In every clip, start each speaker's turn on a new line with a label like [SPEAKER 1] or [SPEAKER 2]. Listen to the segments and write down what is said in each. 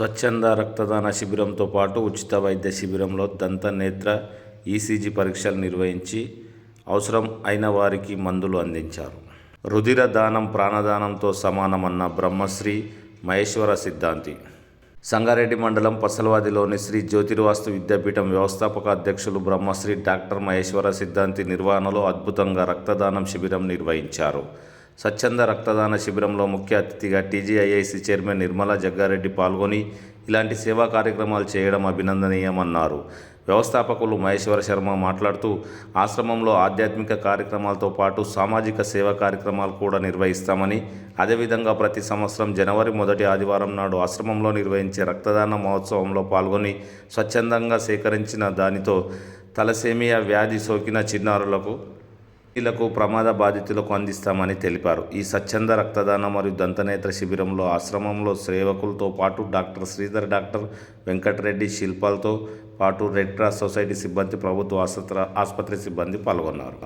[SPEAKER 1] స్వచ్ఛంద రక్తదాన శిబిరంతో పాటు ఉచిత వైద్య శిబిరంలో దంత నేత్ర ఈసీజీ పరీక్షలు నిర్వహించి అవసరం అయిన వారికి మందులు అందించారు. రుధిర దానం ప్రాణదానంతో సమానమన్న బ్రహ్మశ్రీ మహేశ్వర సిద్ధాంతి. సంగారెడ్డి మండలం పసలవాదిలోని శ్రీ జ్యోతిర్వాస్తు విద్యాపీఠం వ్యవస్థాపక అధ్యక్షులు బ్రహ్మశ్రీ డాక్టర్ మహేశ్వర సిద్ధాంతి నిర్వహణలో అద్భుతంగా రక్తదానం శిబిరం నిర్వహించారు. స్వచ్ఛంద రక్తదాన శిబిరంలో ముఖ్య అతిథిగా టీజీఐఐసి చైర్మన్ నిర్మలా జగ్గారెడ్డి పాల్గొని ఇలాంటి సేవా కార్యక్రమాలు చేయడం అభినందనీయమన్నారు. వ్యవస్థాపకులు మహేశ్వర శర్మ మాట్లాడుతూ ఆశ్రమంలో ఆధ్యాత్మిక కార్యక్రమాలతో పాటు సామాజిక సేవా కార్యక్రమాలు కూడా నిర్వహిస్తామని, అదేవిధంగా ప్రతి సంవత్సరం జనవరి 1వ ఆదివారం నాడు ఆశ్రమంలో నిర్వహించే రక్తదాన మహోత్సవంలో పాల్గొని స్వచ్ఛందంగా సేకరించిన దానితో తలసేమియా వ్యాధి సోకిన చిన్నారులకు ప్రమాద బాధితులకు అందిస్తామని తెలిపారు. ఈ స్వచ్ఛంద రక్తదాన మరియు దంతనేత్ర శిబిరంలో ఆశ్రమంలో సేవకులతో పాటు డాక్టర్ శ్రీధర్, డాక్టర్ వెంకటరెడ్డి, శిల్పాలతో పాటు రెడ్ క్రాస్ సొసైటీ సిబ్బంది, ప్రభుత్వ ఆసుపత్రి సిబ్బంది పాల్గొన్నారు.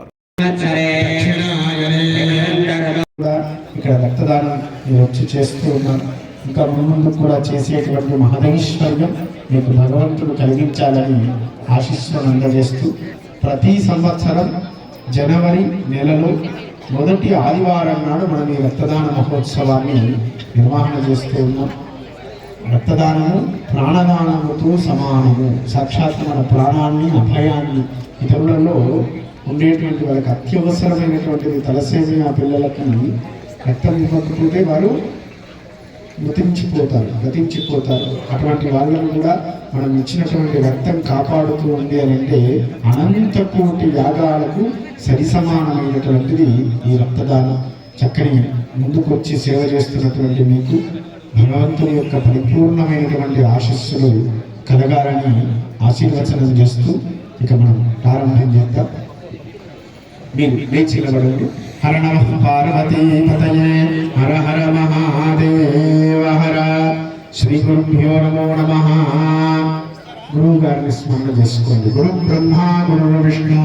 [SPEAKER 2] ఇక్కడ రక్తదానం వచ్చి చేస్తూ ఉన్నాను. ఇంకా ముందు కూడా చేసేటువంటి మహదైశ్వర్యం మీకు భగవంతుడు కలిగించాలని ఆశీస్సులను అందజేస్తూ ప్రతి సంవత్సరం జనవరి నెలలో 1వ ఆదివారం నాడు మనం ఈ రక్తదాన మహోత్సవాన్ని నిర్వహణ చేస్తూ ఉన్నాం. రక్తదానము ప్రాణదానముతో సమానము. సాక్షాత్ మన ప్రాణాన్ని, అభయాన్ని ఇతరులలో ఉండేటువంటి వాళ్ళకి అత్యవసరమైనటువంటిది తలసేమియా పిల్లలకి రక్తం ఇవ్వకపోతే వారు గతించిపోతారు. అటువంటి వాళ్ళను కూడా మనం ఇచ్చినటువంటి రక్తం కాపాడుతూ ఉంది అని అంటే అనంత కోటి యాగాలకు సరిసమానమైనటువంటిది ఈ రక్తదానం. చక్కని ముందుకొచ్చి సేవ చేస్తున్నటువంటి మీకు భగవంతుని యొక్క పరిపూర్ణమైనటువంటి ఆశస్సులు కలగాలని ఆశీర్వచనం చేస్తూ ఇక మనం ప్రారంభం చేద్దాం. మీరు లేచి నిలబడండి. హర నమః పార్వతీ పతయే హర హర మహాదేవ హర. శ్రీ గురుభ్యో నమో నమః. గురువు గారిని స్మరణ చేసుకోండి. గురు బ్రహ్మ గురు విష్ణు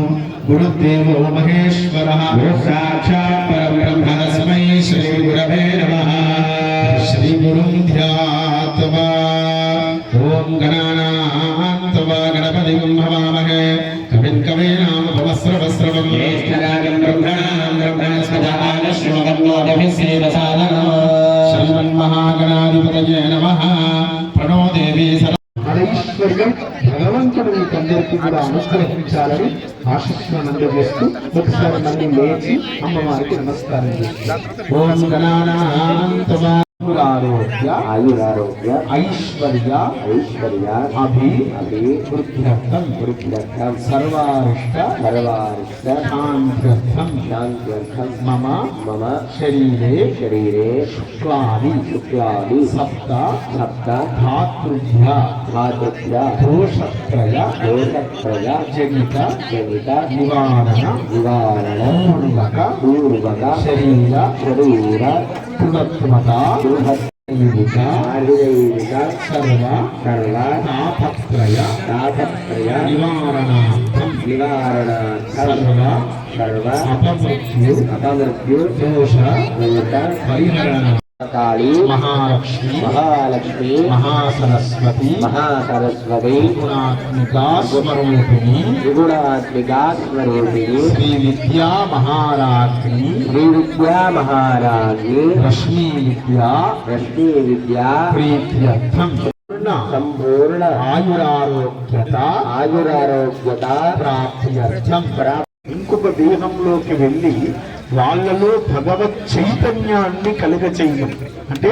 [SPEAKER 2] గురుదేవో మహేశ్వర సాక్షాత్ పరబ్రహ్మ తస్మై శ్రీ గురవే నమః. శ్రీ గురుం ధ్యాత్వా ఓం గణానాన్త్వా గణపతిం హవామహే కవిం కవీనాముపమస్రవస్రవం జ్యేష్ఠరాజం బ్రహ్మణాం బ్రహ్మణస్పదాన శ్రీమన్నోదభిసేవసాదనం. శ్రీమన్మహాగణాధిపతయే నమః. ప్రణో దేవీ ఐశ్వర్యం భగవంతుడు మీకు అందరికీ కూడా అనుగ్రహించాలని ఆశీస్సులను అందజేస్తూ ఒకసారి మళ్ళీ లేచి అమ్మవారికి నమస్కారం చేస్తాం. ఓం గణానాన్త్వా ఆయురారోగ్య ఐశ్వర్య వృద్ధ్యర్థం సర్వారిష్ట శాంత్యర్థం మమ శరీరే శుక్లాని సప్త ధాతృభ్య దోషత్రయ జనిత నివారణ పూర్వక శరీర పునఃత్మత సర్వ తాపత్రయ నివారణార్థం సర్వ అపమృత్యు దోష పరిహరణ కాళీ మహాలక్ష్మి మహాసరస్వతి త్రిగుణాత్మికా స్వరూపిణి శ్రీ విద్యా మహారాజ్ఞి రశ్మి విద్యా ప్రీత్యర్థం సంపూర్ణ ఆయురారోగ్యత ప్రాప్త్యర్థం ఇంకొక దేహంలోకి వెళ్ళి వాళ్ళలో భగవత్ చైతన్యాన్ని కలుగచేయడం అంటే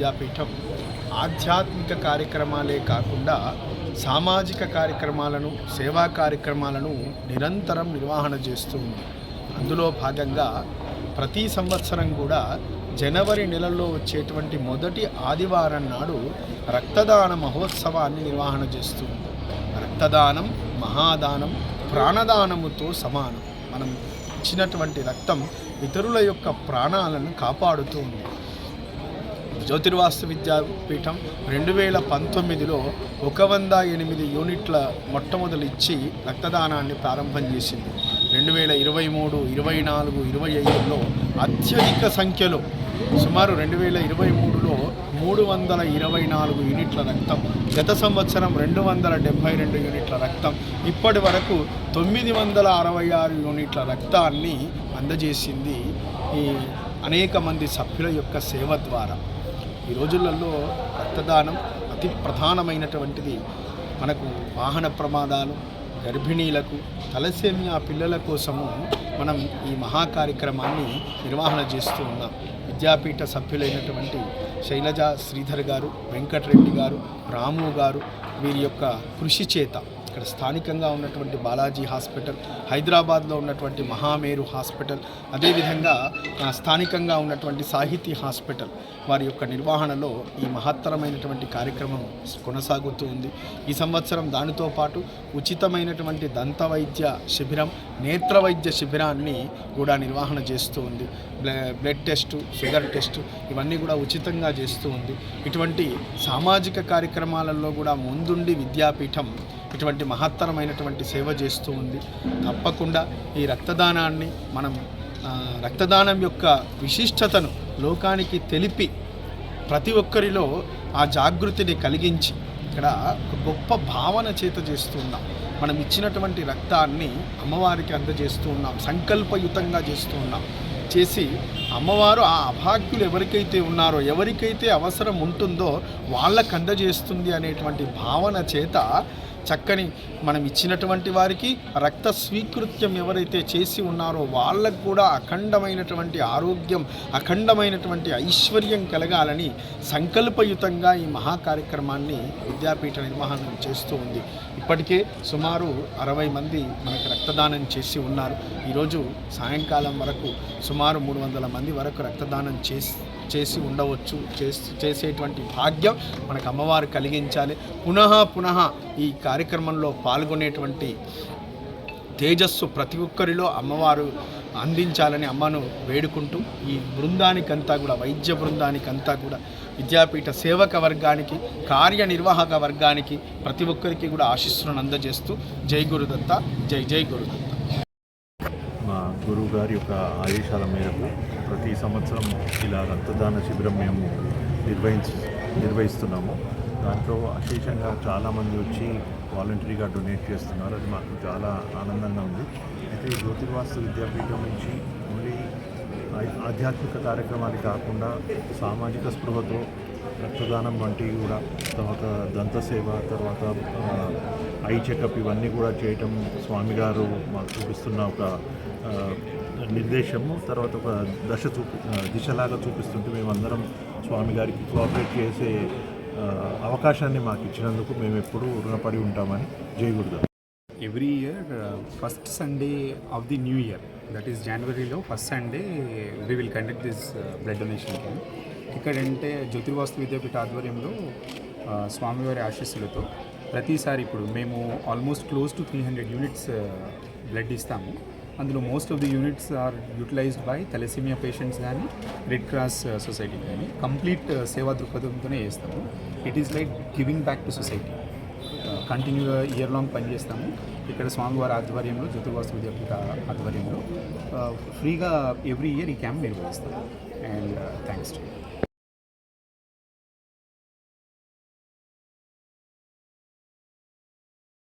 [SPEAKER 3] విద్యాపీఠం ఆధ్యాత్మిక కార్యక్రమాలే కాకుండా సామాజిక కార్యక్రమాలను, సేవా కార్యక్రమాలను నిరంతరం నిర్వహణ చేస్తూ ఉంది. అందులో భాగంగా ప్రతి సంవత్సరం కూడా జనవరి నెలలో వచ్చేటువంటి మొదటి ఆదివారం నాడు రక్తదాన మహోత్సవాన్ని నిర్వహణ చేస్తూ ఉంది. రక్తదానం మహాదానం, ప్రాణదానముతో సమానం. మనం ఇచ్చినటువంటి రక్తం ఇతరుల యొక్క ప్రాణాలను కాపాడుతూ ఉంది. జ్యోతిర్వాస్తు విద్యాపీఠం 2019లో 108 యూనిట్ల మొట్టమొదలు ఇచ్చి రక్తదానాన్ని ప్రారంభం చేసింది. 2023, 24, 25లో అత్యధిక సంఖ్యలో సుమారు 2023లో 324 యూనిట్ల రక్తం, గత సంవత్సరం 272 యూనిట్ల రక్తం, ఇప్పటి వరకు 966 యూనిట్ల రక్తాన్ని అందజేసింది ఈ అనేక మంది సభ్యుల యొక్క సేవ ద్వారా. ఈ రోజులలో రక్తదానం అతి ప్రధానమైనటువంటిది. మనకు వాహన ప్రమాదాలు, గర్భిణీలకు, తలసేమియా పిల్లల కోసము మనం ఈ మహా కార్యక్రమాన్ని నిర్వహణ చేస్తూ ఉన్నాం. విద్యాపీఠ సభ్యులైనటువంటి శైలజ శ్రీధర్ గారు, వెంకటరెడ్డి గారు, రాము గారు వీరి యొక్క కృషి చేత ఇక్కడ స్థానికంగా ఉన్నటువంటి బాలాజీ హాస్పిటల్, హైదరాబాద్లో ఉన్నటువంటి మహామేరు హాస్పిటల్, అదేవిధంగా స్థానికంగా ఉన్నటువంటి సాహితీ హాస్పిటల్ వారి యొక్క నిర్వహణలో ఈ మహత్తరమైనటువంటి కార్యక్రమం కొనసాగుతూ ఉంది. ఈ సంవత్సరం దానితో పాటు ఉచితమైనటువంటి దంత వైద్య శిబిరం, నేత్ర వైద్య శిబిరాన్ని కూడా నిర్వహణ చేస్తూ ఉంది. బ్లడ్ టెస్టు, షుగర్ టెస్టు ఇవన్నీ కూడా ఉచితంగా చేస్తూ ఉంది. ఇటువంటి సామాజిక కార్యక్రమాలలో కూడా ముందుండి విద్యాపీఠం ఇటువంటి మహత్తరమైనటువంటి సేవ చేస్తూ ఉంది. తప్పకుండా ఈ రక్తదానాన్ని మనం రక్తదానం యొక్క విశిష్టతను లోకానికి తెలిపి ప్రతి ఒక్కరిలో ఆ జాగృతిని కలిగించి ఇక్కడ ఒక గొప్ప భావన చేత చేస్తున్నాం. మనం ఇచ్చినటువంటి రక్తాన్ని అమ్మవారికి అందజేస్తూ ఉన్నాం, సంకల్పయుతంగా చేస్తూ ఉన్నాం. చేసి అమ్మవారు ఆ అభాగ్యులు ఎవరికైతే ఉన్నారో, ఎవరికైతే అవసరం ఉంటుందో వాళ్ళకు అందజేస్తుంది అనేటువంటి భావన చేత చక్కని మనం ఇచ్చినటువంటి వారికి రక్త స్వీకృత్యం ఎవరైతే చేసి ఉన్నారో వాళ్ళకు కూడా అఖండమైనటువంటి ఆరోగ్యం, అఖండమైనటువంటి ఐశ్వర్యం కలగాలని సంకల్పయుతంగా ఈ మహా కార్యక్రమాన్ని విద్యాపీఠ నిర్వహణ చేస్తూ ఉంది. ఇప్పటికే సుమారు 60 మంది మనకు రక్తదానం చేసి ఉన్నారు. ఈరోజు సాయంకాలం వరకు సుమారు 300 మంది వరకు రక్తదానం చేసి ఉండవచ్చు. చేసేటువంటి భాగ్యం మనకు అమ్మవారు కలిగించాలి. పునః ఈ కార్యక్రమంలో పాల్గొనేటువంటి తేజస్సు ప్రతి ఒక్కరిలో అమ్మవారు అందించాలని అమ్మను వేడుకుంటూ ఈ బృందానికంతా కూడా, వైద్య బృందానికంతా కూడా, విద్యాపీఠ సేవక వర్గానికి, కార్యనిర్వాహక వర్గానికి ప్రతి ఒక్కరికి కూడా ఆశీస్సులను అందజేస్తూ జై గురుదత్త, జై జై గురుదత్త.
[SPEAKER 4] మా గురువు గారి యొక్క ఆదేశాల మేరకు ప్రతి సంవత్సరం ఇలా రక్తదాన శిబిరం మేము నిర్వహిస్తున్నాము. దాంట్లో అశేషంగా చాలామంది వచ్చి వాలంటరీగా డొనేట్ చేస్తున్నారు. అది మాకు చాలా ఆనందంగా ఉంది. అయితే జ్యోతిర్వాస్తు విద్యాపీఠం నుంచి ఓన్లీ ఆధ్యాత్మిక కార్యక్రమాలు కాకుండా సామాజిక స్పృహతో రక్తదానం వంటివి కూడా, తర్వాత దంత సేవ, తర్వాత ఐ చెకప్ ఇవన్నీ కూడా చేయటం స్వామి గారు మాకు చూపిస్తున్న ఒక నిర్దేశము, తర్వాత ఒక దిశలాగా చూపిస్తుంటే మేమందరం స్వామి గారికి కోఆపరేట్ చేసే అవకాశాన్ని మాకు ఇచ్చినందుకు మేము ఎప్పుడూ రుణపడి ఉంటామని జై Gurudatta.
[SPEAKER 5] Every year first Sunday of the new year, that is జనవరిలో first Sunday we will conduct this blood donation camp. ఇక్కడంటే జ్యోతిర్వాస్తు విద్యాపీఠ ఆధ్వర్యంలో స్వామివారి ఆశీస్సులతో ప్రతిసారి ఇప్పుడు మేము almost close to 300 units blood ఇస్తాము. అందులో most of the units are utilised by thalassaemia patients కానీ, రెడ్ క్రాస్ సొసైటీ కానీ. కంప్లీట్ సేవా దృక్పథంతోనే చేస్తాము. It is like giving back to society. కంటిన్యూగా ఇయర్ లాంగ్ పనిచేస్తాము. ఇక్కడ స్వామివారి ఆధ్వర్యంలో, జ్యోతిర్వాస్తు విద్యాపీఠ ఆధ్వర్యంలో ఫ్రీగా ఎవ్రీ ఇయర్ ఈ క్యాంప్ నిర్వహిస్తాము. And thanks to